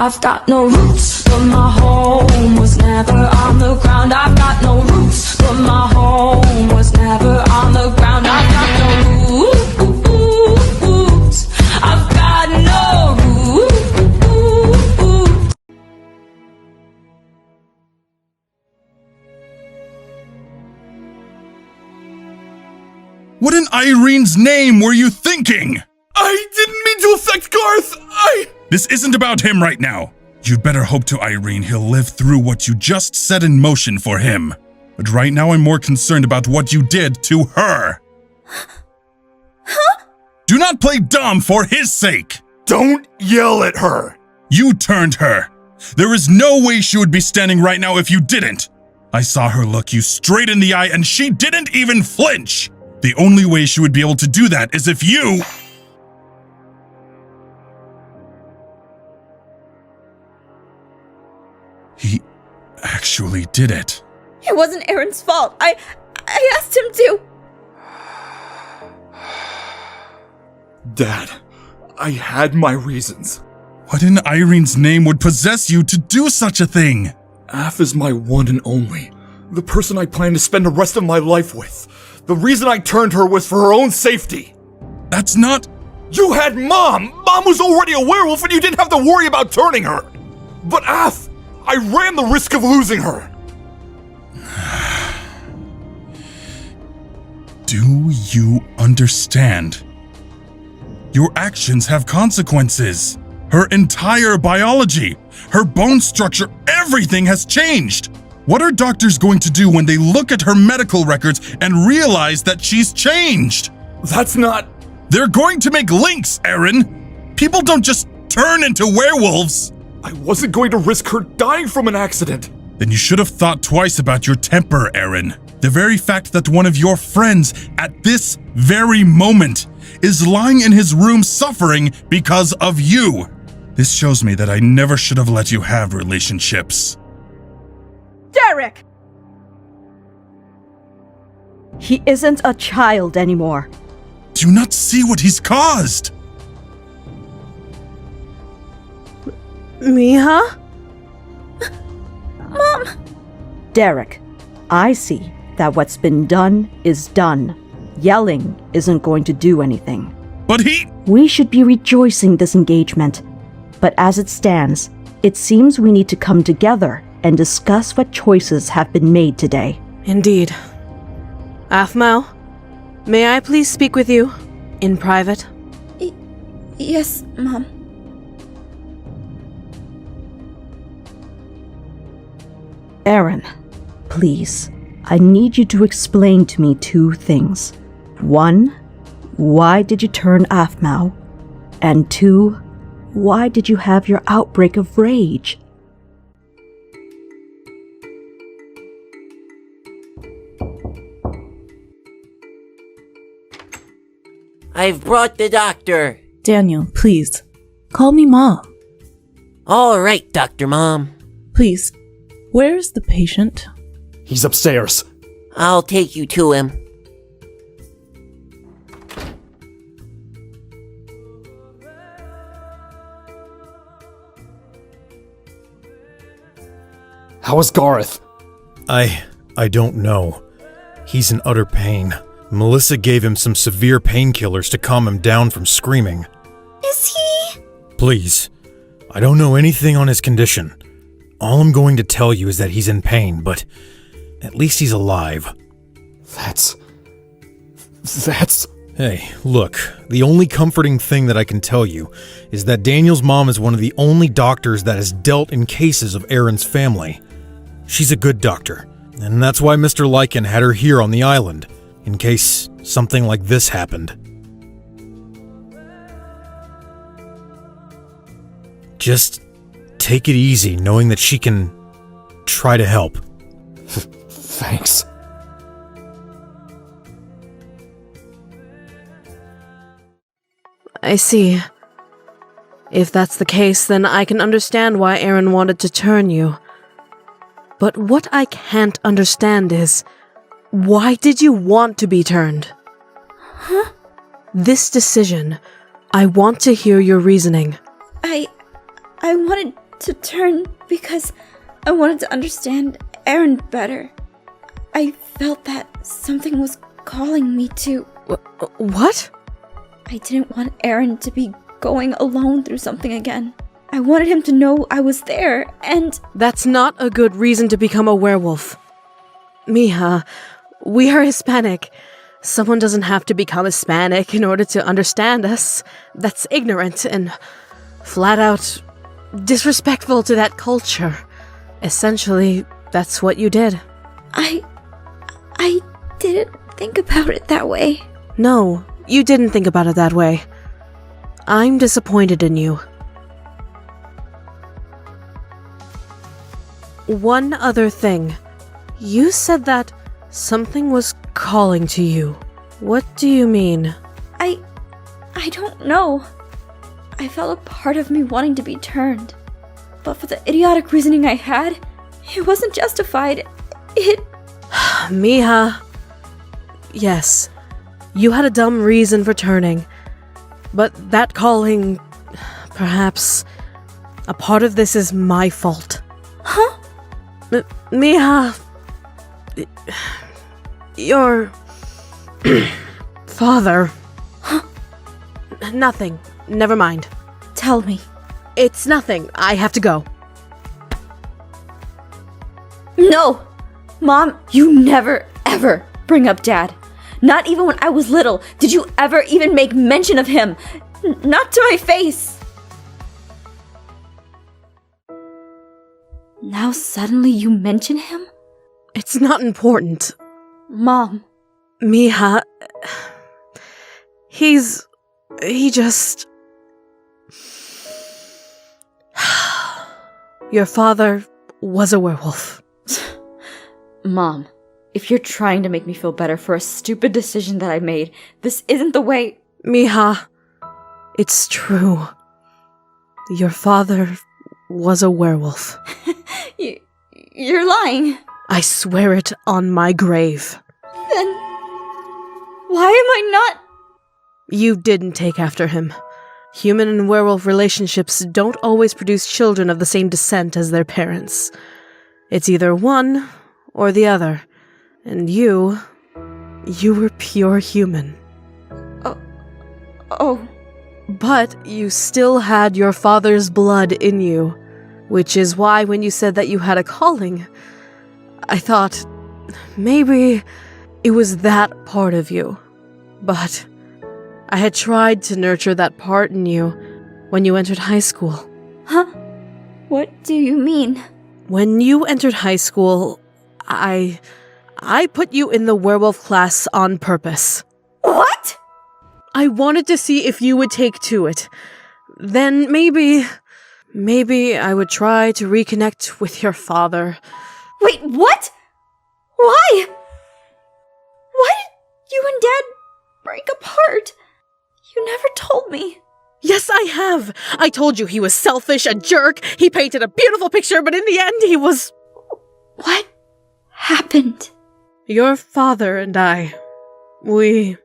I've got no roots, but my home was never on the ground. I've got no roots, but my home was never on the ground. I've got no roots. I've got no roots. What in Irene's name were you thinking? I didn't mean to affect Garth! This isn't about him right now. You'd better hope to Irene he'll live through what you just set in motion for him. But right now I'm more concerned about what you did to her. Huh? Do not play dumb for his sake. Don't yell at her! You turned her. There is no way she would be standing right now if you didn't. I saw her look you straight in the eye and she didn't even flinch. The only way she would be able to do that is if you... He actually did it. It wasn't Aaron's fault. I asked him to. Dad, I had my reasons. What in Irene's name would possess you to do such a thing? Af is my one and only. The person I plan to spend the rest of my life with. The reason I turned her was for her own safety. That's not... You had Mom! Mom was already a werewolf and you didn't have to worry about turning her! But Af, I ran the risk of losing her! Do you understand? Your actions have consequences. Her entire biology, her bone structure, everything has changed. What are doctors going to do when they look at her medical records and realize that she's changed? That's not... They're going to make links, Aaron. People don't just turn into werewolves. I wasn't going to risk her dying from an accident. Then you should have thought twice about your temper, Aaron. The very fact that one of your friends at this very moment is lying in his room suffering because of you. This shows me that I never should have let you have relationships. Derek! He isn't a child anymore. Do you not see what he's caused? Mija? Mom! Derek, I see that what's been done is done. Yelling isn't going to do anything. But he... We should be rejoicing this engagement. But as it stands, it seems we need to come together and discuss what choices have been made today. Indeed. Aphmau, may I please speak with you in private? Yes, Mom. Aaron, please, I need you to explain to me two things. One, why did you turn Aphmau? And two, why did you have your outbreak of rage? I've brought the doctor. Daniel, please. Call me Mom. All right, Dr. Mom. Please. Where is the patient? He's upstairs. I'll take you to him. How is Garth? I don't know. He's in utter pain. Melissa gave him some severe painkillers to calm him down from screaming. Is he? Please, I don't know anything on his condition. All I'm going to tell you is that he's in pain, but at least he's alive. That's... Hey, look, the only comforting thing that I can tell you is that Daniel's mom is one of the only doctors that has dealt in cases of Aaron's family. She's a good doctor, and that's why Mr. Lycan had her here on the island, in case something like this happened. Just take it easy, knowing that she can try to help. Thanks. I see. If that's the case, then I can understand why Aaron wanted to turn you. But what I can't understand is, why did you want to be turned? Huh? This decision, I want to hear your reasoning. I wanted to turn because I wanted to understand Aaron better. I felt that something was calling me to. What? I didn't want Aaron to be going alone through something again. I wanted him to know I was there, and That's not a good reason to become a werewolf. Mija, we are Hispanic. Someone doesn't have to become Hispanic in order to understand us. That's ignorant and flat out disrespectful to that culture. Essentially, that's what you did. I didn't think about it that way. No, you didn't think about it that way. I'm disappointed in you. One other thing. You said that something was calling to you. What do you mean? I don't know. I felt a part of me wanting to be turned. But for the idiotic reasoning I had, it wasn't justified. Mija. Yes, you had a dumb reason for turning. But that calling, perhaps, a part of this is my fault. Huh? Mija, your father. Huh? Nothing. Never mind. Tell me. It's nothing. I have to go. No! Mom, you never, ever bring up Dad. Not even when I was little did you ever even make mention of him. Not to my face. Now suddenly you mention him? It's not important. Mom. Mija, he just... Your father was a werewolf. Mom, if you're trying to make me feel better for a stupid decision that I made, this isn't the way. Mija, it's true. Your father was a werewolf. You're lying. I swear it on my grave. Then why am I not? You didn't take after him. Human and werewolf relationships don't always produce children of the same descent as their parents. It's either one or the other. And you were pure human. Oh. But you still had your father's blood in you, which is why when you said that you had a calling, I thought maybe it was that part of you. But I had tried to nurture that part in you when you entered high school. Huh? What do you mean? When you entered high school, I put you in the werewolf class on purpose. What? I wanted to see if you would take to it. Then maybe I would try to reconnect with your father. Wait, what? Why? Why did you and Dad break apart? You never told me. Yes, I have. I told you he was selfish, a jerk. He painted a beautiful picture, but in the end he was... What happened? Your father and I, we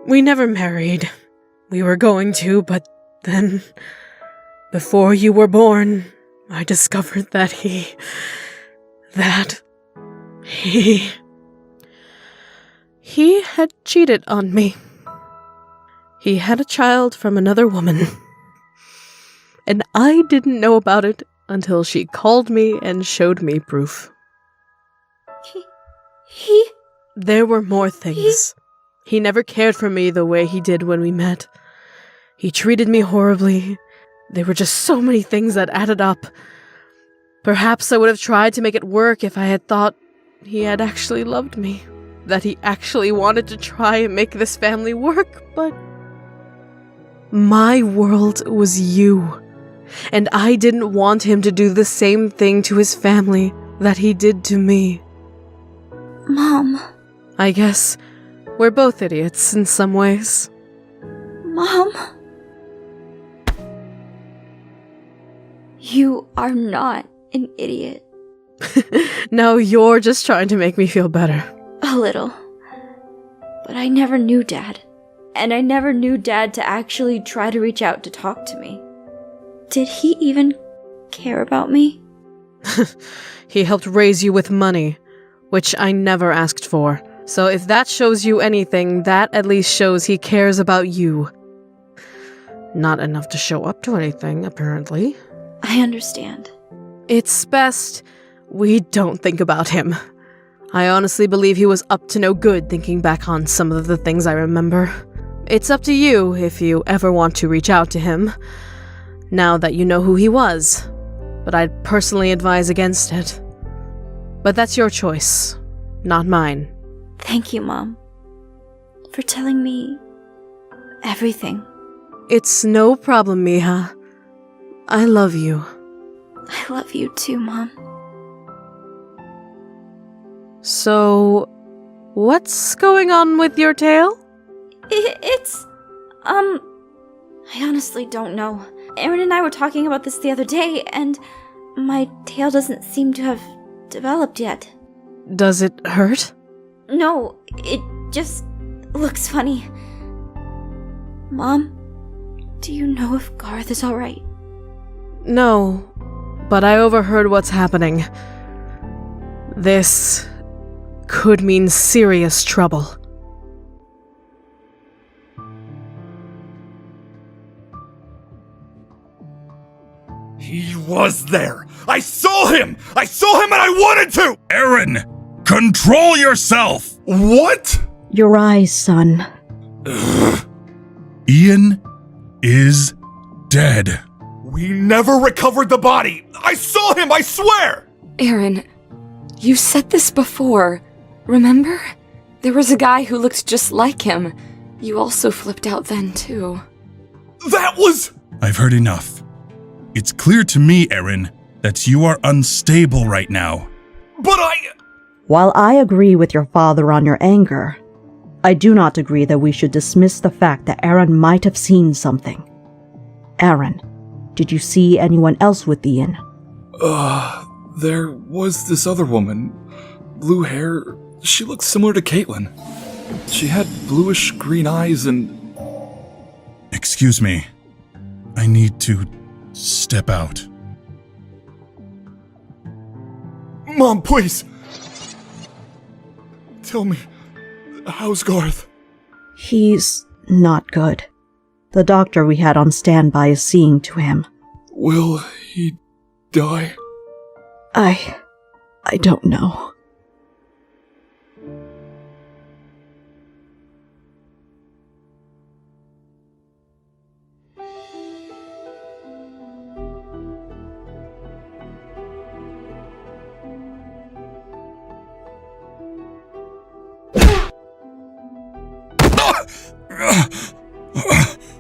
never married. We were going to, but then, before you were born, I discovered that he had cheated on me. He had a child from another woman. And I didn't know about it until she called me and showed me proof. There were more things. He never cared for me the way he did when we met. He treated me horribly. There were just so many things that added up. Perhaps I would have tried to make it work if I had thought he had actually loved me. That he actually wanted to try and make this family work, but... My world was you. And I didn't want him to do the same thing to his family that he did to me. Mom. I guess we're both idiots in some ways. Mom. You are not an idiot. No, you're just trying to make me feel better. A little. But I never knew Dad. And I never knew Dad to actually try to reach out to talk to me. Did he even care about me? He helped raise you with money, which I never asked for. So if that shows you anything, that at least shows he cares about you. Not enough to show up to anything, apparently. I understand. It's best we don't think about him. I honestly believe he was up to no good thinking back on some of the things I remember. It's up to you if you ever want to reach out to him, now that you know who he was. But I'd personally advise against it. But that's your choice, not mine. Thank you, Mom, for telling me everything. It's no problem, Mija. I love you. I love you too, Mom. So, what's going on with your tail? I honestly don't know. Aaron and I were talking about this the other day, and my tail doesn't seem to have developed yet. Does it hurt? No, it just looks funny. Mom, do you know if Garth is alright? No, but I overheard what's happening. This could mean serious trouble. He was there! I saw him! I saw him and I wanted to! Aaron, control yourself! What? Your eyes, son. Ian is dead. We never recovered the body! I saw him, I swear! Aaron, you said this before. Remember? There was a guy who looked just like him. You also flipped out then, too. That was... I've heard enough. It's clear to me, Aaron, that you are unstable right now. But While I agree with your father on your anger, I do not agree that we should dismiss the fact that Aaron might have seen something. Aaron, did you see anyone else with Ian? There was this other woman. Blue hair. She looked similar to Caitlin. She had bluish green eyes and... Excuse me. I need to step out. Mom, please! Tell me, how's Garth? He's not good. The doctor we had on standby is seeing to him. Will he die? I don't know.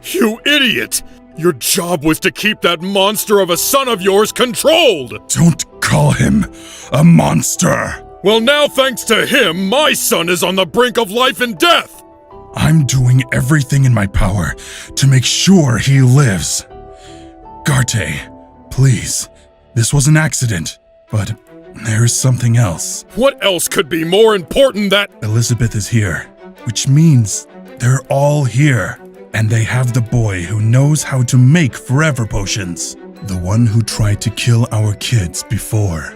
You idiot! Your job was to keep that monster of a son of yours controlled! Don't call him a monster! Well, now thanks to him, my son is on the brink of life and death! I'm doing everything in my power to make sure he lives. Garte, please. This was an accident, but there is something else. What else could be more important that— Elizabeth is here, which means they're all here. And they have the boy who knows how to make forever potions. The one who tried to kill our kids before.